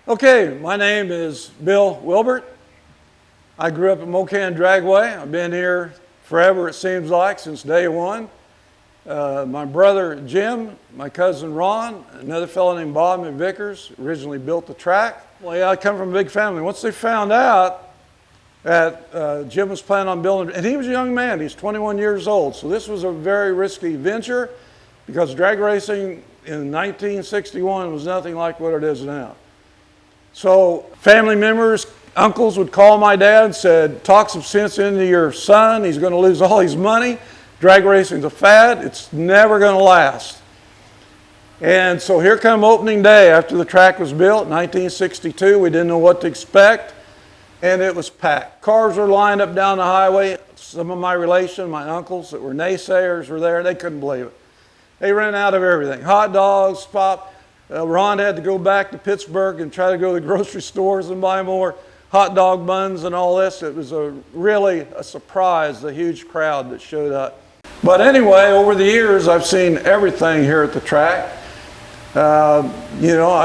Okay, my name is Bill Wilbert. I grew up at Mo-Kan Dragway. I've been here forever, it seems like, since day one. My brother Jim, my cousin Ron, another fellow named Bob McVickers originally built the track. Well, yeah, I come from a big family. Once they found out that Jim was planning on building, and he was a young man, he's 21 years old, so this was a very risky venture because drag racing in 1961 was nothing like what it is now. So family members, uncles would call my dad and said, talk some sense into your son. He's going to lose all his money. Drag racing's a fad. It's never going to last. And so here come opening day after the track was built, 1962. We didn't know what to expect, and it was packed. Cars were lined up down the highway. Some of my relations, my uncles that were naysayers were there. They couldn't believe it. They ran out of everything. Hot dogs, pop. Ron had to go back to Pittsburgh and try to go to the grocery stores and buy more hot dog buns and all this. It was really a surprise, the huge crowd that showed up. But anyway, over the years, I've seen everything here at the track. I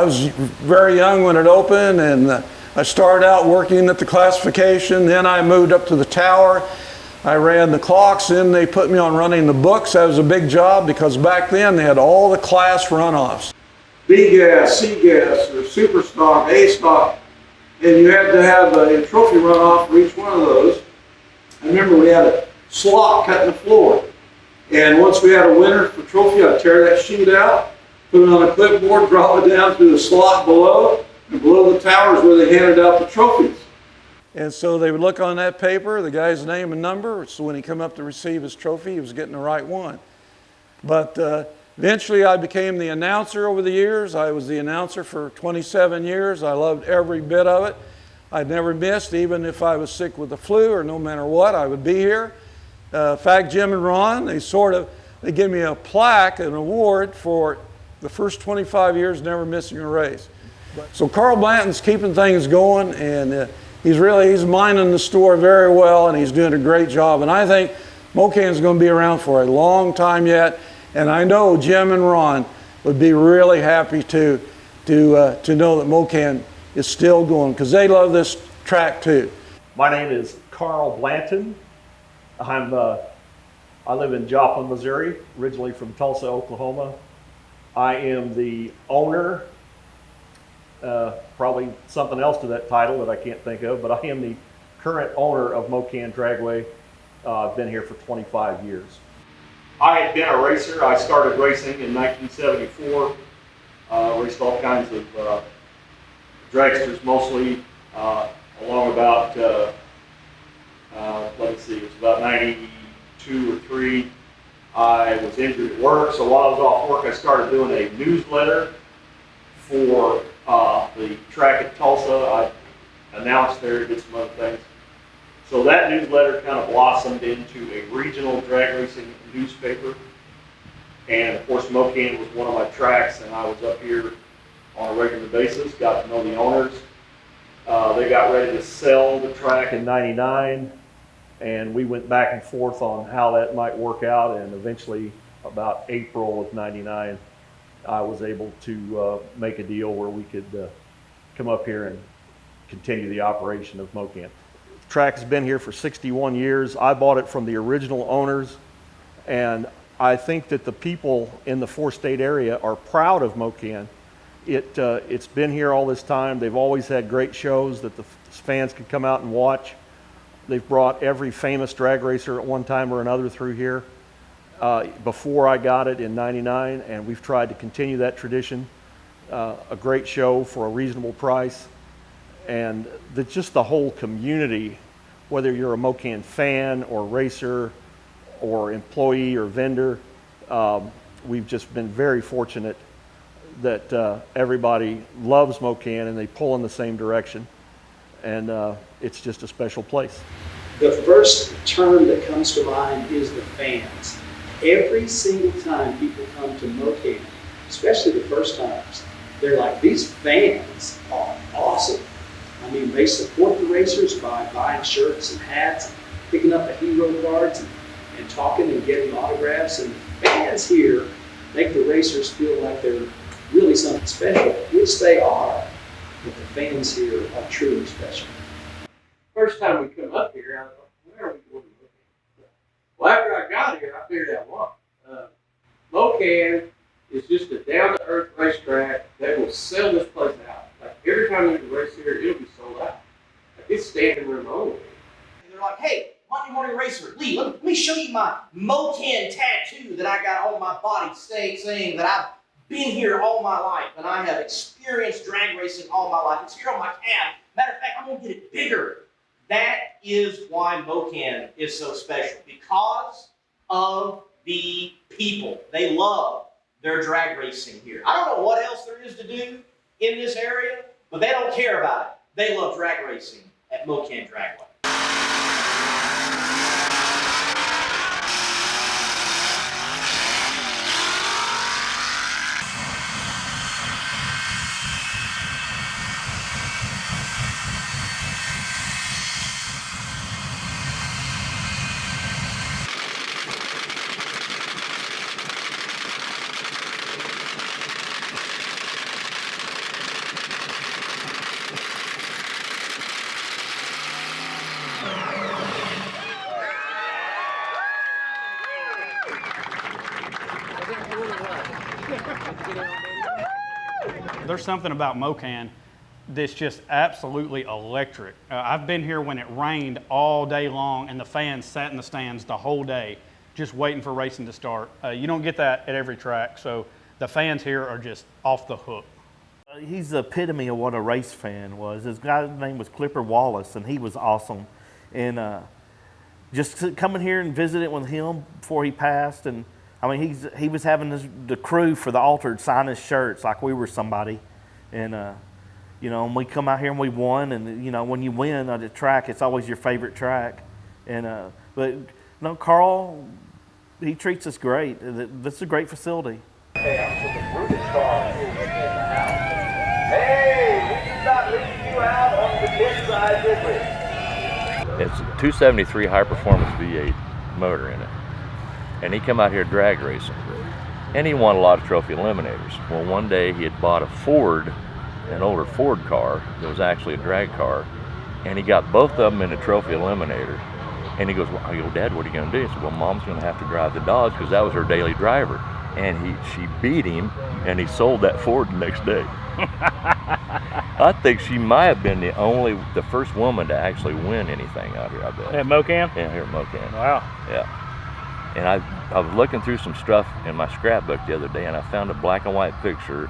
was very young when it opened, and I started out working at the classification. Then I moved up to the tower. I ran the clocks, then they put me on running the books. That was a big job because back then they had all the class runoffs. B gas, C gas, or super stock, A stock, and you had to have a trophy runoff for each one of those. I remember we had a slot cut in the floor, and once we had a winner for trophy, I'd tear that sheet out, put it on a clipboard, drop it down through the slot below, and below the tower is where they handed out the trophies. And so they would look on that paper, the guy's name and number, so when he come up to receive his trophy, he was getting the right one. But eventually I became the announcer over the years. I was the announcer for 27 years. I loved every bit of it. I never missed, even if I was sick with the flu or no matter what, I would be here. In fact, Jim and Ron, they gave me a plaque, an award for the first 25 years never missing a race. So Carl Blanton's keeping things going, and he's minding the store very well, and he's doing a great job. And I think Mo-Kan's going to be around for a long time yet. And I know Jim and Ron would be really happy to know that Mo-Kan is still going because they love this track too. My name is Carl Blanton. I live in Joplin, Missouri, originally from Tulsa, Oklahoma. I am the owner, probably something else to that title that I can't think of, but I am the current owner of Mo-Kan Dragway. I've been here for 25 years. I had been a racer. I started racing in 1974. Raced all kinds of dragsters, mostly along about, let's see, it was about 92 or 3. I was injured at work, so while I was off work, I started doing a newsletter for the track at Tulsa. I announced there, did some other things. So that newsletter kind of blossomed into a regional drag racing newspaper. And of course, Mo-Kan was one of my tracks, and I was up here on a regular basis, got to know the owners. They got ready to sell the track in '99, and we went back and forth on how that might work out, and eventually, about April of '99, I was able to make a deal where we could come up here and continue the operation of Mo-Kan. The track has been here for 61 years. I bought it from the original owners, and I think that the people in the four-state area are proud of Mo-Kan. It's been here all this time. They've always had great shows that the fans could come out and watch. They've brought every famous drag racer at one time or another through here before I got it in '99, and we've tried to continue that tradition. A great show for a reasonable price. And just the whole community, whether you're a Mo-Kan fan or racer or employee or vendor, we've just been very fortunate that everybody loves Mo-Kan and they pull in the same direction. And it's just a special place. The first term that comes to mind is the fans. Every single time people come to Mo-Kan, especially the first timers, they're like, these fans are awesome. I mean, they support the racers by buying shirts and hats, picking up the hero cards and talking and getting autographs. And the fans here make the racers feel like they're really something special, which they are. but the fans here are truly special. First time we come up here, I thought, where are we going to look at? Well, after I got here, I figured out why. Mo-Kan is just a down-to-earth racetrack that will sell this place out. Like, every time there's a race here, it'll be sold out. Like, it's standing room only. And they're like, hey, Monday Morning Racer, Lee, let me show you my Mo-Kan tattoo that I got on my body saying that I've been here all my life and I have experienced drag racing all my life. It's here on my calf. Matter of fact, I'm going to get it bigger. That is why Mo-Kan is so special, because of the people. They love their drag racing here. I don't know what else there is to do in this area, but they don't care about it. They love drag racing at Mo-Kan Dragway. There's something about Mo-Kan that's just absolutely electric. I've been here when it rained all day long and the fans sat in the stands the whole day just waiting for racing to start. You don't get that at every track, so the fans here are just off the hook. He's the epitome of what a race fan was. His guy's name was Wallace, and he was awesome. And just coming here and visiting with him before he passed, and I mean, he was having the crew for the Altered sign his shirts like we were somebody. And, you know, and we come out here and we won. And, you know, when you win on the track, it's always your favorite track. And, but, you know, Carl, he treats us great. This is a great facility. Hey, we did not leave you out on the pit side, did we? It's a 273 high performance V8 motor in it. And he come out here drag racing. And he won a lot of trophy eliminators. Well, one day he had bought a Ford, an older Ford car that was actually a drag car, and he got both of them in a trophy eliminator. And he goes, well, I go, Dad, what are you gonna do? He said, well, Mom's gonna have to drive the Dodge because that was her daily driver. And she beat him, and he sold that Ford the next day. I think she might have been the first woman to actually win anything out here, I bet. At Mo-Kan? Yeah, here at Mo-Kan. Wow. Yeah. And I was looking through some stuff in my scrapbook the other day, and I found a black and white picture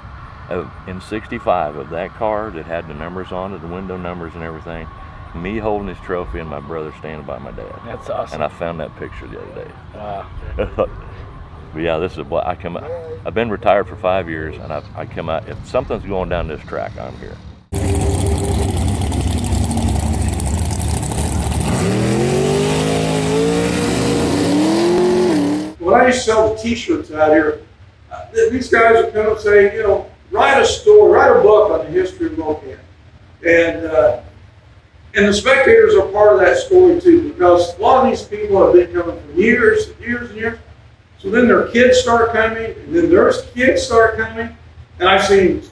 in '65 of that car that had the numbers on it, the window numbers and everything. Me holding his trophy and my brother standing by my dad. That's awesome. And I found that picture the other day. Wow. But yeah, this is I've been retired for 5 years, and I come out, if something's going down this track, I'm here. When I used to sell the t-shirts out here, these guys would come and say, you know, write a story, write a book on the history of Mo-Kan. And the spectators are part of that story too, because a lot of these people have been coming for years and years and years. So then their kids start coming, and then their kids start coming. And I've seen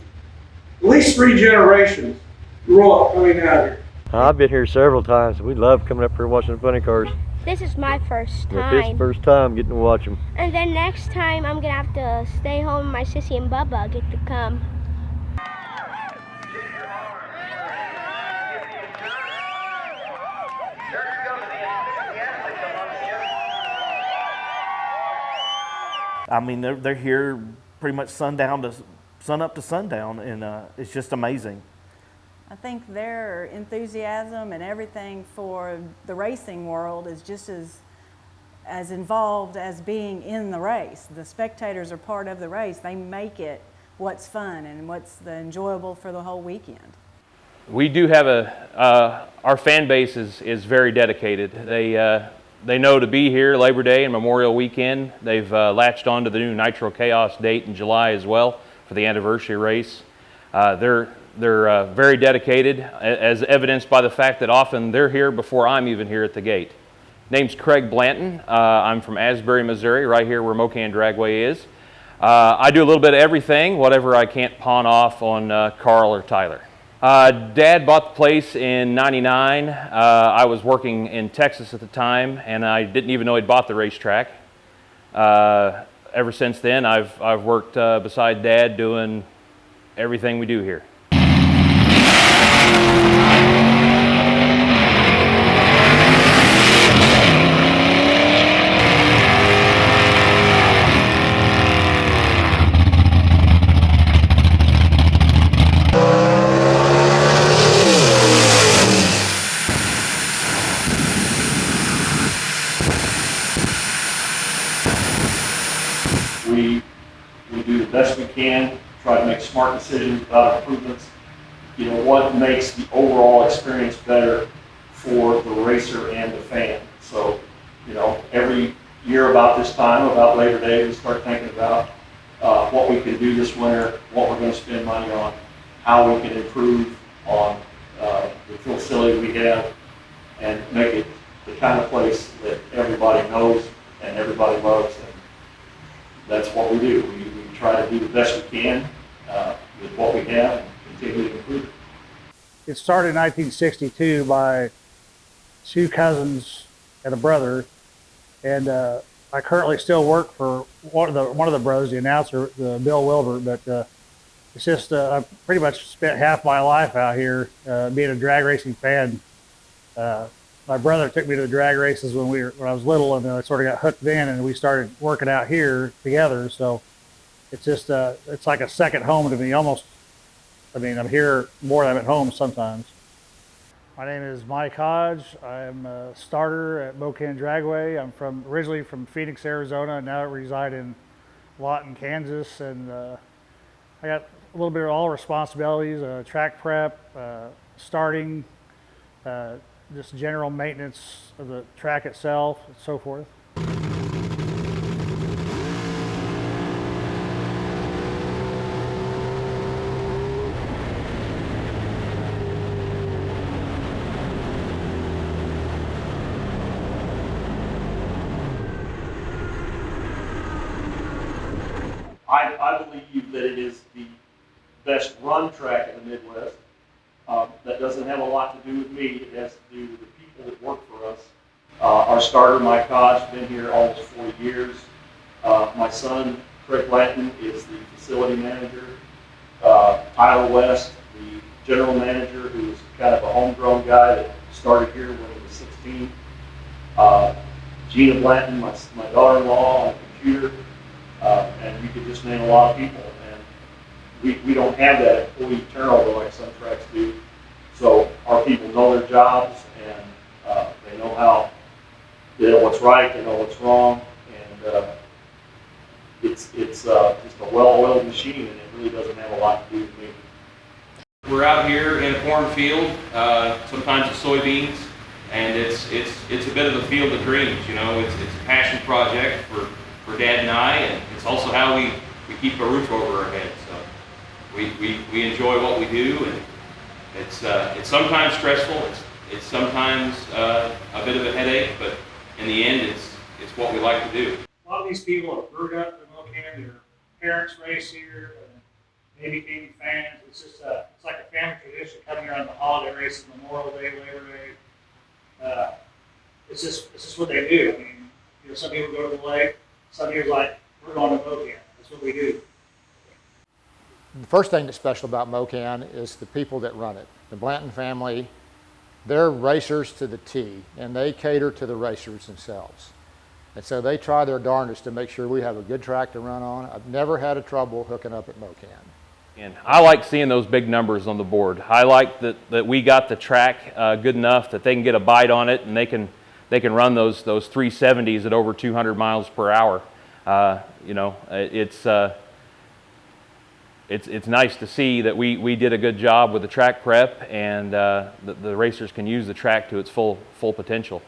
at least 3 generations grow up coming out here. I've been here several times. We love coming up here watching the funny cars. This is my first time. This is the first time getting to watch them. And then next time I'm gonna have to stay home. My sissy and Bubba get to come. I mean, they're here pretty much sun up to sundown, and it's just amazing. I think their enthusiasm and everything for the racing world is just as involved as being in the race. The spectators are part of the race. They make it what's fun and what's enjoyable for the whole weekend. We do have our fan base is very dedicated. They know to be here Labor Day and Memorial Weekend. They've latched on to the new Nitro Chaos date in July as well for the anniversary race. They're very dedicated, as evidenced by the fact that often they're here before I'm even here at the gate. Name's Craig Blanton. I'm from Asbury, Missouri, right here where Mo-Kan Dragway is. I do a little bit of everything, whatever I can't pawn off on Carl or Tyler. Dad bought the place in '99. I was working in Texas at the time, and I didn't even know he'd bought the racetrack. Ever since then, I've worked beside Dad doing everything we do here. We do the best we can, try to make smart decisions about improvements. You know, what makes the overall experience better for the racer and the fan. So, you know, every year about this time, about Labor Day, we start thinking about what we can do this winter, what we're going to spend money on, how we can improve on the facility we have, and make it the kind of place that everybody knows and everybody loves. And that's what we do. We try to do the best we can with what we have and continue to improve it. It started in 1962 by two cousins and a brother, and I currently still work for one of the brothers, the announcer, Bill Wilbert. But it's just I've pretty much spent half my life out here being a drag racing fan. My brother took me to the drag races when I was little, and then I sort of got hooked then, and we started working out here together. So it's just it's like a second home to me, almost. I mean, I'm here more than I'm at home sometimes. My name is Mike Hodge. I'm a starter at Smokin Dragway. I'm originally from Phoenix, Arizona, and now I reside in Blanton, Kansas. And I got a little bit of all responsibilities: track prep, starting. Just general maintenance of the track itself and so forth. I believe that it is the best run track in the Midwest. That doesn't have a lot to do with me. It has to do with the people that work for us. Our starter, Mike Hodge, has been here almost 40 years. My son, Blanton, is the facility manager. Tyler West, the general manager, who is kind of a homegrown guy that started here when he was 16. Gina Blanton, my daughter-in-law, on the computer. And you could just name a lot of people. We don't have that employee turnover like some tracks do. So our people know their jobs, and they know what's right, they know what's wrong, and it's just a well-oiled machine, and it really doesn't have a lot to do with me. We're out here in a cornfield, sometimes it's soybeans, and it's a bit of a field of dreams. You know, it's a passion project for Dad and I, and it's also how we keep a roof over our heads. So we enjoy what we do, and it's sometimes stressful. It's sometimes a bit of a headache, but in the end, it's what we like to do. A lot of these people have grew up in Mo-Kan. Their parents race here, and they became fans. It's just it's like a family tradition coming here on the holiday races, Memorial Day, Labor Day. It's just what they do. I mean, you know, some people go to the lake. Some people are like, we're going to Mo-Kan. That's what we do. The first thing that's special about Mo-Kan is the people that run it. The Blanton family, they're racers to the T, and they cater to the racers themselves. And so they try their darndest to make sure we have a good track to run on. I've never had a trouble hooking up at Mo-Kan. And I like seeing those big numbers on the board. I like that we got the track good enough that they can get a bite on it, and they can run those 370s at over 200 miles per hour. You know, it's nice to see that we did a good job with the track prep, and the racers can use the track to its full potential.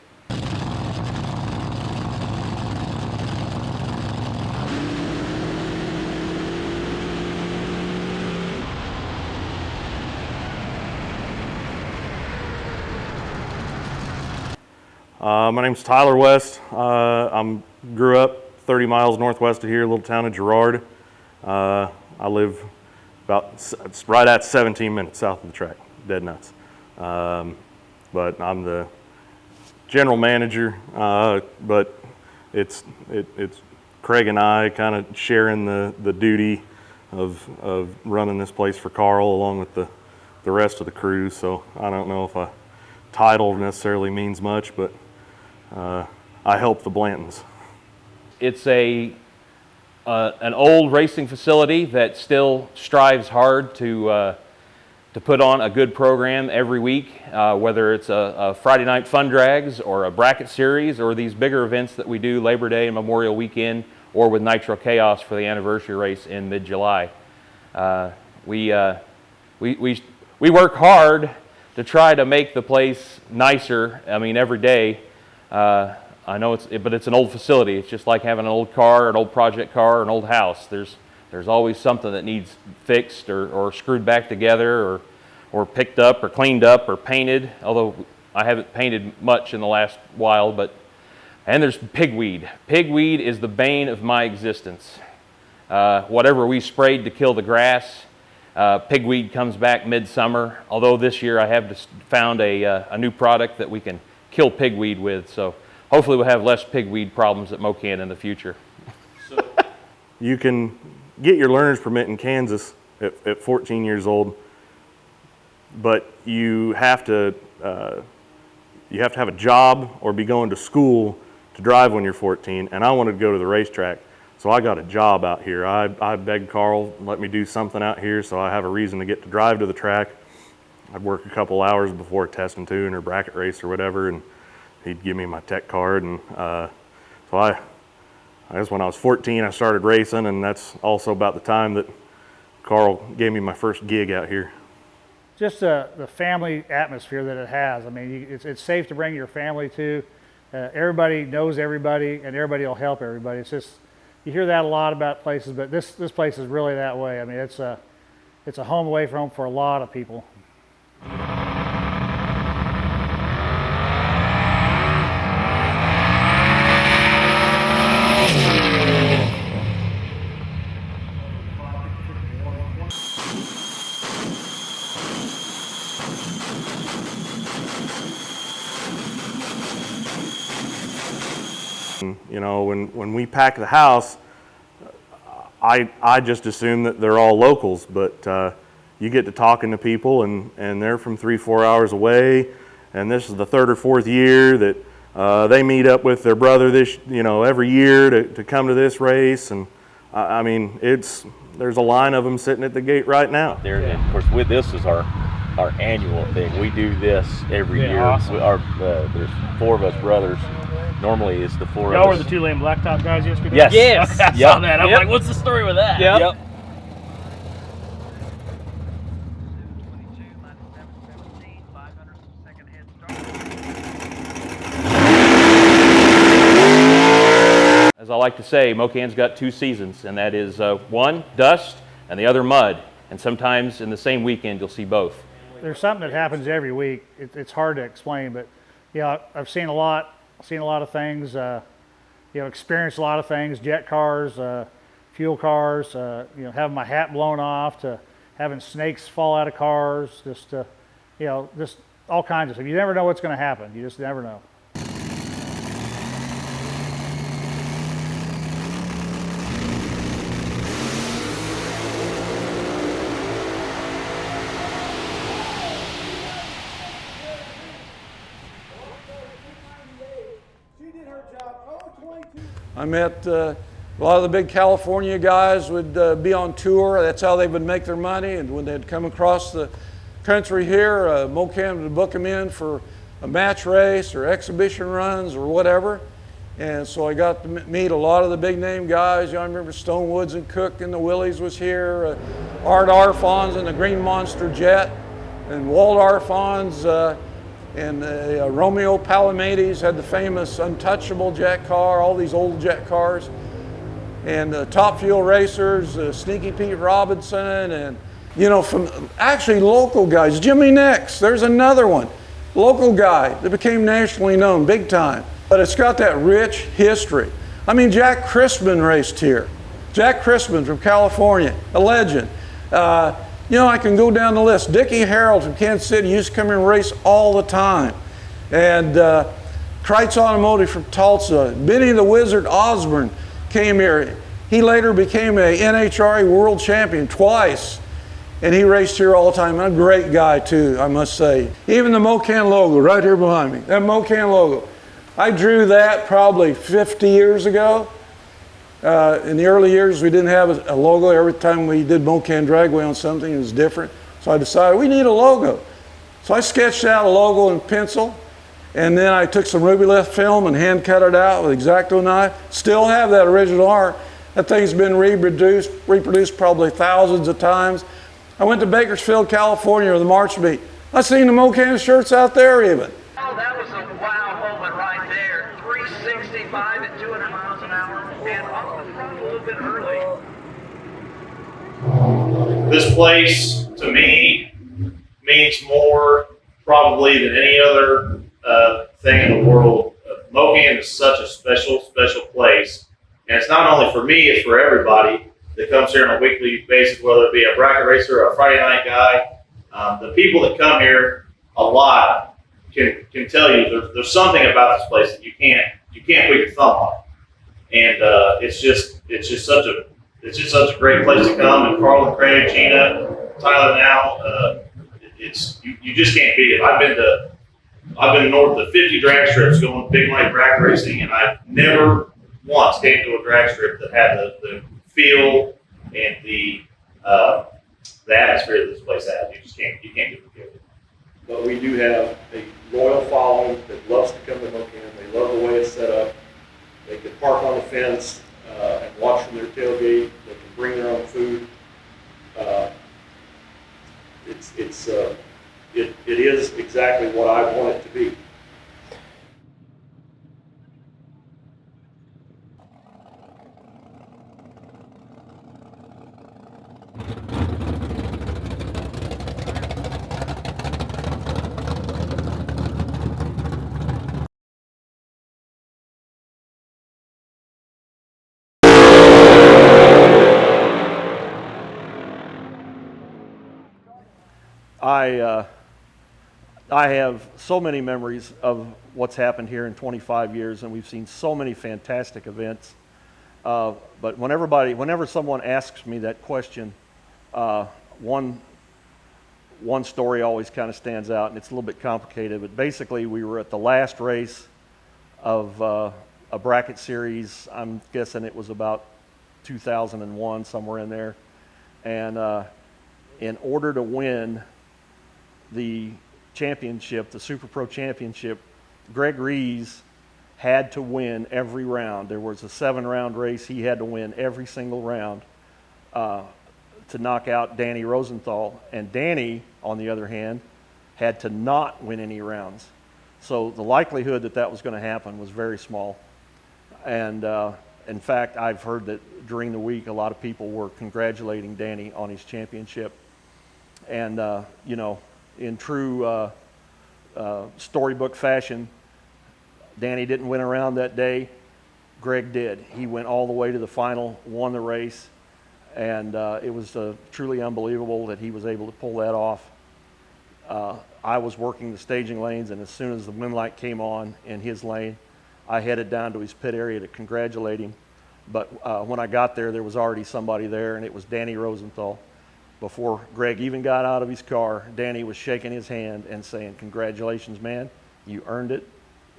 My name's Tyler West. Grew up 30 miles northwest of here, a little town of Girard. I live it's right at 17 minutes south of the track. dead nuts. But I'm the general manager, but it's Craig and I kind of sharing the duty of running this place for Carl along with the rest of the crew. So I don't know if a title necessarily means much, but I help the Blantons. It's an old racing facility that still strives hard to put on a good program every week, whether it's a Friday night fun drags or a bracket series or these bigger events that we do Labor Day and Memorial Weekend, or with Nitro Chaos for the anniversary race in mid-July. We work hard to try to make the place nicer. I mean, every day. I know but it's an old facility. It's just like having an old car, an old project car, an old house. There's always something that needs fixed or screwed back together or picked up or cleaned up or painted, although I haven't painted much in the last while. And there's pigweed. Pigweed is the bane of my existence. Whatever we sprayed to kill the grass, pigweed comes back midsummer, although this year I have just found a new product that we can kill pigweed with. So hopefully we'll have less pigweed problems at Mo-Kan in the future. You can get your learner's permit in Kansas at 14 years old, but you have to have a job or be going to school to drive when you're 14, and I wanted to go to the racetrack, so I got a job out here. I begged Carl, let me do something out here so I have a reason to get to drive to the track. I'd work a couple hours before a test and tune or bracket race or whatever, and he'd give me my tech card. And so I guess when I was 14, I started racing, and that's also about the time that Carl gave me my first gig out here. Just the family atmosphere that it has. I mean, it's safe to bring your family to. Everybody knows everybody, and everybody will help everybody. It's just, you hear that a lot about places, but this place is really that way. I mean, it's a home away from home for a lot of people. You know, when we pack the house, I just assume that they're all locals, but you get to talking to people, and they're from 3-4 hours away, and this is the 3rd or 4th year that they meet up with their brother every year to come to this race. And I mean, there's a line of them sitting at the gate right now. There, and of course, this is our annual thing. We do this every year. Awesome. There's 4 of us brothers. Normally it's the 4 of us. Y'all were the 2 lane blacktop guys yesterday? Yes. Yes. I saw that. I'm like, what's the story with that? Yep. As I like to say, Mo-Kan's got 2 seasons, and that is one, dust, and the other, mud. And sometimes in the same weekend, you'll see both. There's something that happens every week. It's hard to explain, but yeah, I've seen a lot of things, experienced a lot of things, jet cars, fuel cars, having my hat blown off, to having snakes fall out of cars, just all kinds of stuff. You never know what's going to happen. You just never know. I met a lot of the big California guys would be on tour. That's how they would make their money. And when they'd come across the country here, Mo-Kan would book them in for a match race or exhibition runs or whatever. And so I got to meet a lot of the big name guys. I remember Stone Woods and Cook and the Willies was here. Art Arfons and the Green Monster Jet. And Walt Arfons and Romeo Palomedes had the famous Untouchable jet car, all these old jet cars. And Top Fuel Racers, Sneaky Pete Robinson, and from actually local guys. Jimmy Nix, there's another one. Local guy that became nationally known big time. But it's got that rich history. I mean, Jack Crispin raced here. Jack Crispin from California, a legend. You know, I can go down the list. Dickie Harold from Kansas City used to come here and race all the time. And Kreitz Automotive from Tulsa. Benny the Wizard Osborne came here. He later became a NHRA world champion twice. And he raced here all the time. A great guy too, I must say. Even the Mo-Kan logo right here behind me, that Mo-Kan logo. I drew that probably 50 years ago. In the early years, we didn't have a logo. Every time we did Mo-Kan Dragway on something, it was different. So I decided we need a logo. So I sketched out a logo in pencil, and then I took some ruby lift film and hand cut it out with X-Acto knife. Still have that original art. That thing's been reproduced probably thousands of times. I went to Bakersfield, California for the March meet. I seen the Mo-Kan shirts out there even. Oh, that was a wow moment right there. 365 at 200 miles an hour, and off the front a little bit early. This place, to me, means more probably than any other thing in the world. Mo-Kan is such a special, special place. And it's not only for me, it's for everybody that comes here on a weekly basis, whether it be a bracket racer or a Friday night guy. The people that come here a lot can tell you there's something about this place that you can't put your thumb on. And it's just such a great place to come. And Carl and Craig, Gina, Tyler now, you just can't beat it. I've been north of 50 drag strips going big night drag racing, and I've never once came to a drag strip that had the feel and the atmosphere that this place has. You can't duplicate it. But we do have a loyal following that loves to come to Mo-Kan. They love the way it's set up. They can park on the fence and watch from their tailgate. They can bring their own food. It is exactly what I want it to be. I have so many memories of what's happened here in 25 years, and we've seen so many fantastic events. But whenever someone asks me that question, one story always kind of stands out, and it's a little bit complicated. But basically, we were at the last race of a bracket series. I'm guessing it was about 2001, somewhere in there. And in order to win the championship, the Super Pro Championship, Greg Rees had to win every round. There was a 7-round race. He had to win every single round to knock out Danny Rosenthal. And Danny, on the other hand, had to not win any rounds. So the likelihood that that was going to happen was very small. And in fact, I've heard that during the week, a lot of people were congratulating Danny on his championship. And, you know, in true storybook fashion, Danny didn't win a round that day. Greg did. He went all the way to the final, won the race, and it was truly unbelievable that he was able to pull that off. I was working the staging lanes, and as soon as the wind light came on in his lane, I headed down to his pit area to congratulate him. But when I got there, there was already somebody there, and it was Danny Rosenthal. Before Greg even got out of his car, Danny was shaking his hand and saying, "Congratulations, man, you earned it.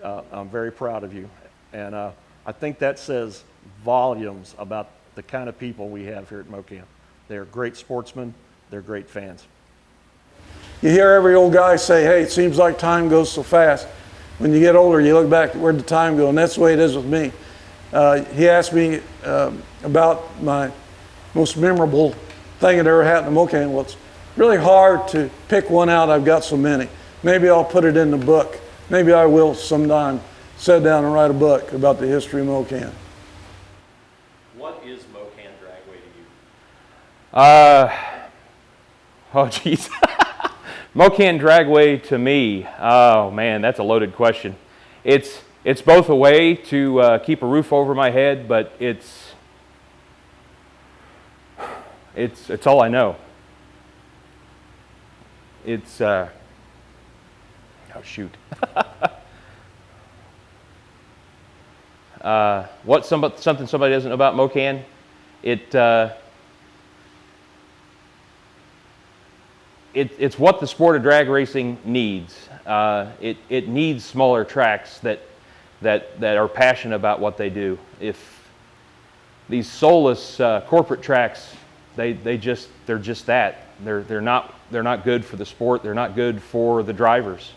I'm very proud of you." And I think that says volumes about the kind of people we have here at Mo-Kan. They're great sportsmen, they're great fans. You hear every old guy say, "Hey, it seems like time goes so fast." When you get older, you look back, where'd the time go? And that's the way it is with me. He asked me about my most memorable thing that ever happened to Mo-Kan. Well, it's really hard to pick one out. I've got so many. Maybe I'll put it in the book. Maybe I will sometime sit down and write a book about the history of Mo-Kan. What is Mo-Kan Dragway to you? Oh geez. Mo-Kan Dragway to me, oh man, that's a loaded question. It's both a way to keep a roof over my head, but it's all I know. It's, oh shoot. Something somebody doesn't know about Mo-Kan, it's what the sport of drag racing needs. It needs smaller tracks that are passionate about what they do. If these soulless corporate tracks, they're just that. They're not good for the sport. They're not good for the drivers.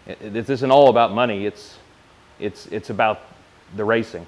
It isn't all about money. It's about the racing.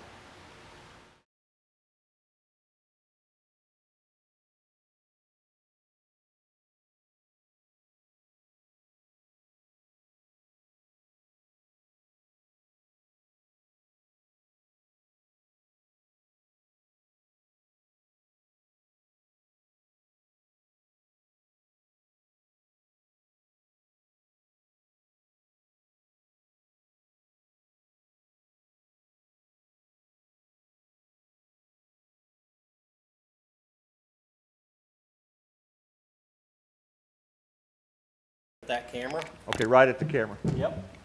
That camera? Okay, right at the camera. Yep.